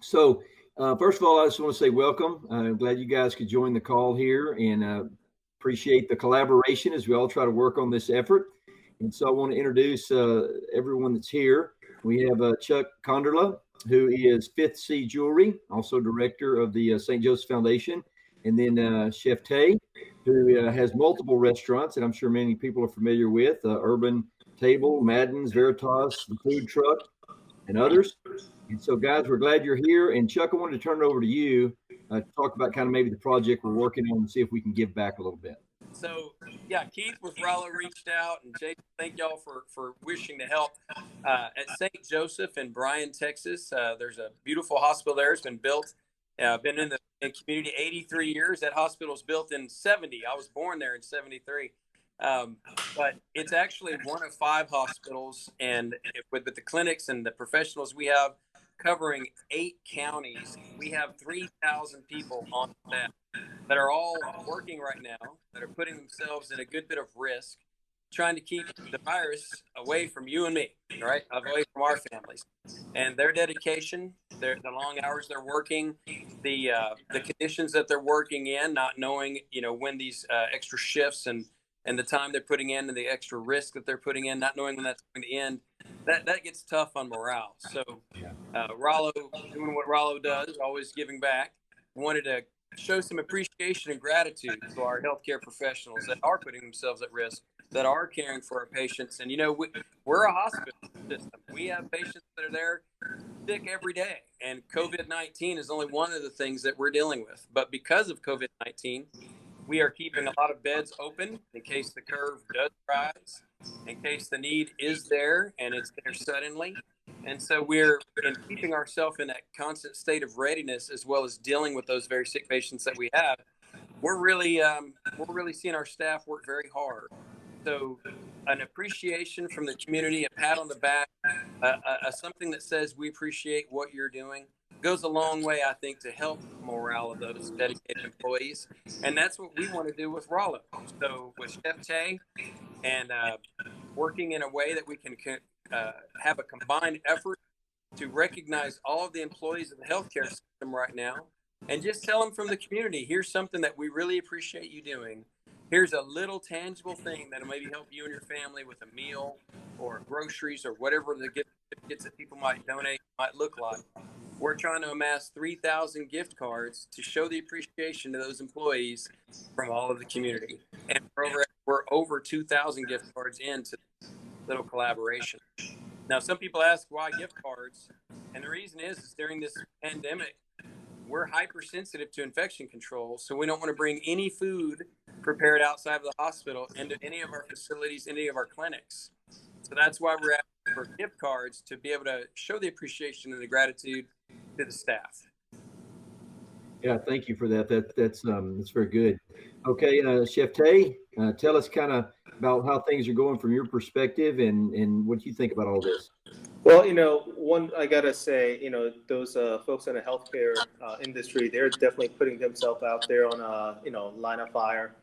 So, first of all, I just want to say welcome. I'm glad you guys could join the call here and appreciate the collaboration as we all try to work on this effort. And so, I want to introduce everyone that's here. We have Chuck Conderla, who is Fifth Sea Jewelry, also director of the St. Joseph Foundation, and then Chef Tay, who has multiple restaurants, and I'm sure many people are familiar with Urban Table, Madden's, Veritas, the food truck, and others. And so, guys, we're glad you're here. And Chuck, I wanted to turn it over to you to talk about kind of maybe the project we're working on and see if we can give back a little bit. So, yeah, Keith with Rollo reached out, and Jason, thank y'all for wishing to help. At St. Joseph in Bryan, Texas, there's a beautiful hospital there. It's been built, been in the community 83 years. That hospital was built in 70. I was born there in 73. But it's actually one of 5 hospitals, and with the clinics and the professionals we have covering 8 counties, we have 3,000 people on staff that are all working right now, that are putting themselves in a good bit of risk, trying to keep the virus away from you and me, right? Away from our families. And their dedication, the long hours they're working, the conditions that they're working in, not knowing, when these extra shifts and the time they're putting in and the extra risk that they're putting in, not knowing when that's going to end, that gets tough on morale. So Rollo, doing what Rollo does, always giving back, wanted to show some appreciation and gratitude to our healthcare professionals that are putting themselves at risk, that are caring for our patients. And, we're a hospital system. We have patients that are there sick every day. And COVID-19 is only one of the things that we're dealing with. But because of COVID-19, we are keeping a lot of beds open in case the curve does rise, in case the need is there and it's there suddenly. And so we're keeping ourselves in that constant state of readiness, as well as dealing with those very sick patients that we have. We're really seeing our staff work very hard. So an appreciation from the community, a pat on the back, something that says we appreciate what you're doing, goes a long way, I think, to help morale of those dedicated employees. And that's what we want to do with Rollo. So with Chef Tay and working in a way that we can have a combined effort to recognize all of the employees of the healthcare system right now, and just tell them from the community, here's something that we really appreciate you doing. Here's a little tangible thing that'll maybe help you and your family with a meal or groceries or whatever the gifts that people might donate might look like. We're trying to amass 3,000 gift cards to show the appreciation to those employees from all of the community. And we're over 2,000 gift cards into this little collaboration. Now, some people ask why gift cards, and the reason is during this pandemic, we're hypersensitive to infection control, so we don't want to bring any food prepared outside of the hospital into any of our facilities, any of our clinics. So that's why we're asking for gift cards, to be able to show the appreciation and the gratitude to the staff. Yeah, thank you for that. That's very good. Okay, Chef Tay, tell us kind of about how things are going from your perspective and what you think about all this. Well, one I gotta say, those folks in the healthcare industry, they're definitely putting themselves out there on a line of fire,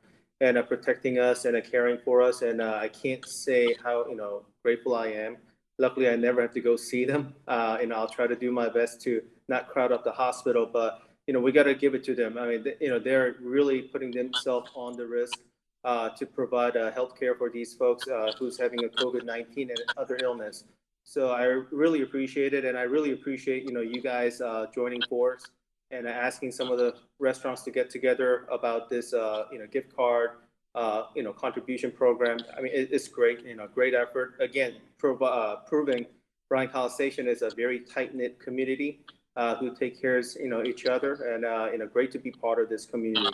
and protecting us and caring for us. And I can't say how grateful I am. Luckily, I never have to go see them. I'll try to do my best to not crowd up the hospital, but we got to give it to them. I mean, they're really putting themselves on the risk to provide health care for these folks who's having a COVID-19 and other illness. So I really appreciate it, and I really appreciate you guys joining force and asking some of the restaurants to get together about this gift card contribution program. I mean, it's great, great effort. Again, proving Bryan College Station is a very tight knit community who take care of each other, and great to be part of this community.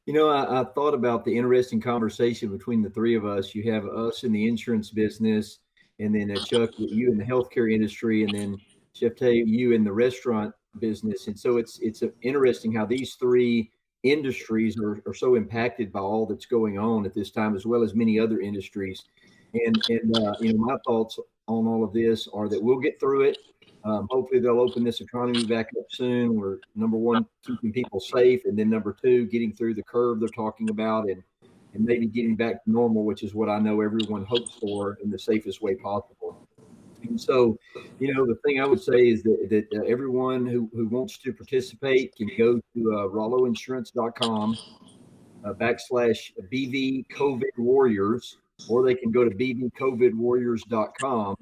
I thought about the interesting conversation between the three of us. You have us in the insurance business, and then Chuck, you in the healthcare industry, and then Chef Tay, you in the restaurant business. And so it's interesting how these three industries are so impacted by all that's going on at this time, as well as many other industries. And my thoughts on all of this are that we'll get through it. Hopefully they'll open this economy back up soon. We're number one, keeping people safe, and then number two, getting through the curve they're talking about, and maybe getting back to normal, which is what I know everyone hopes for in the safest way possible. And so, the thing I would say is that everyone who wants to participate can go to rolloinsurance.com /BV COVID Warriors, or they can go to bvcovidwarriors.com.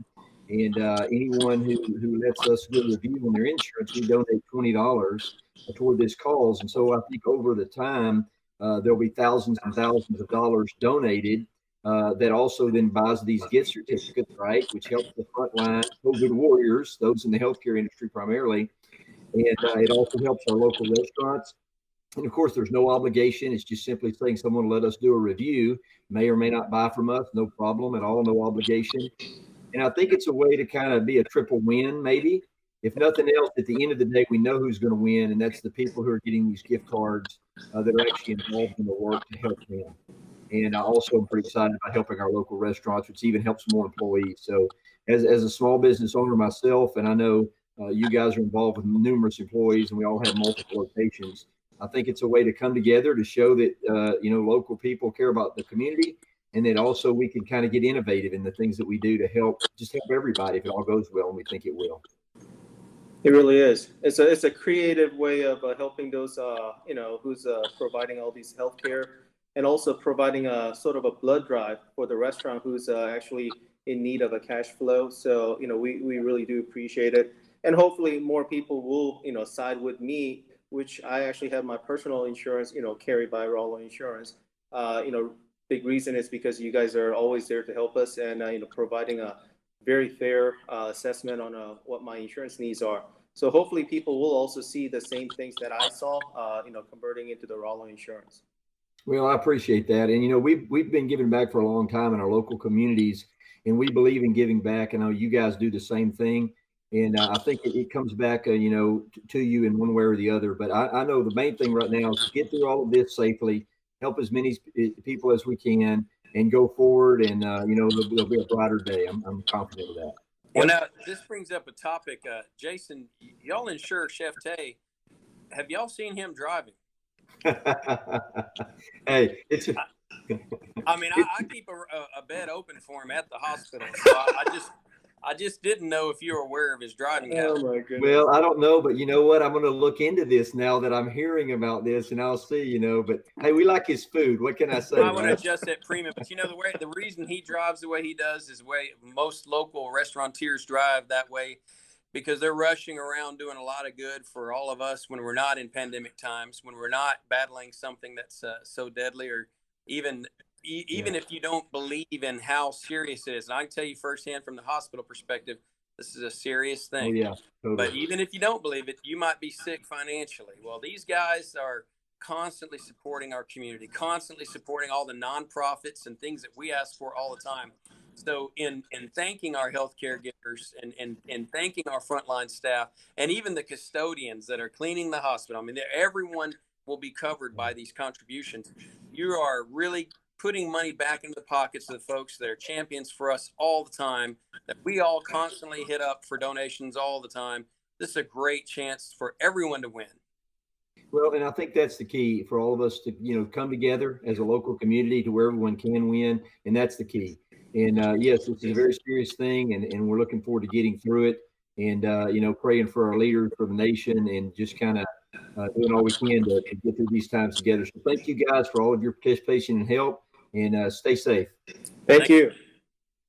And anyone who lets us do a review on their insurance, we donate $20 toward this cause. And so I think over the time, there'll be thousands and thousands of dollars donated that also then buys these gift certificates, right, which helps the frontline COVID warriors, those in the healthcare industry primarily. And it also helps our local restaurants. And of course, there's no obligation. It's just simply saying someone let us do a review, may or may not buy from us, no problem at all, no obligation. And I think it's a way to kind of be a triple win, maybe. If nothing else, at the end of the day, we know who's going to win, and that's the people who are getting these gift cards that are actually involved in the work to help them. And I also am pretty excited about helping our local restaurants, which even helps more employees. So as a small business owner myself, and I know you guys are involved with numerous employees, and we all have multiple locations, I think it's a way to come together to show that, local people care about the community, and that also we can kind of get innovative in the things that we do to help everybody if it all goes well, and we think it will. It really is. It's a creative way of helping those, who's providing all these healthcare, and also providing a sort of a blood drive for the restaurant who's actually in need of a cash flow. So, we really do appreciate it. And hopefully more people will, side with me, which I actually have my personal insurance, carried by Rollo Insurance. Big reason is because you guys are always there to help us, and providing a very fair assessment on what my insurance needs are. So hopefully people will also see the same things that I saw, converting into the Rollo Insurance. Well, I appreciate that. And, we've been giving back for a long time in our local communities, and we believe in giving back. I know you guys do the same thing. And I think it comes back, to you in one way or the other. But I know the main thing right now is to get through all of this safely, help as many people as we can, and go forward. And, there'll be a brighter day. I'm confident of that. Well, now, this brings up a topic. Jason, y'all insure Chef Tay. Have y'all seen him driving? Hey, it's. I keep a bed open for him at the hospital. So I just didn't know if you were aware of his driving habits. Oh my goodness. Well, I don't know, but you know what? I'm going to look into this now that I'm hearing about this, and I'll see. But hey, we like his food. What can I say? I want to adjust that premium, but the reason he drives the way he does is the way most local restaurateurs drive that way, because they're rushing around doing a lot of good for all of us when we're not in pandemic times, when we're not battling something that's so deadly, or even if you don't believe in how serious it is. And I can tell you firsthand from the hospital perspective, this is a serious thing. Oh, yeah, totally. But even if you don't believe it, you might be sick financially. Well, these guys are constantly supporting our community, constantly supporting all the nonprofits and things that we ask for all the time. So in thanking our healthcare givers and thanking our frontline staff, and even the custodians that are cleaning the hospital, everyone will be covered by these contributions. You are really putting money back into the pockets of the folks that are champions for us all the time, that we all constantly hit up for donations all the time. This is a great chance for everyone to win. Well, and I think that's the key for all of us to, come together as a local community to where everyone can win. And that's the key. And yes, this is a very serious thing, and we're looking forward to getting through it, and, praying for our leaders, for the nation, and just kind of doing all we can to get through these times together. So thank you guys for all of your participation and help, and stay safe. Thank you.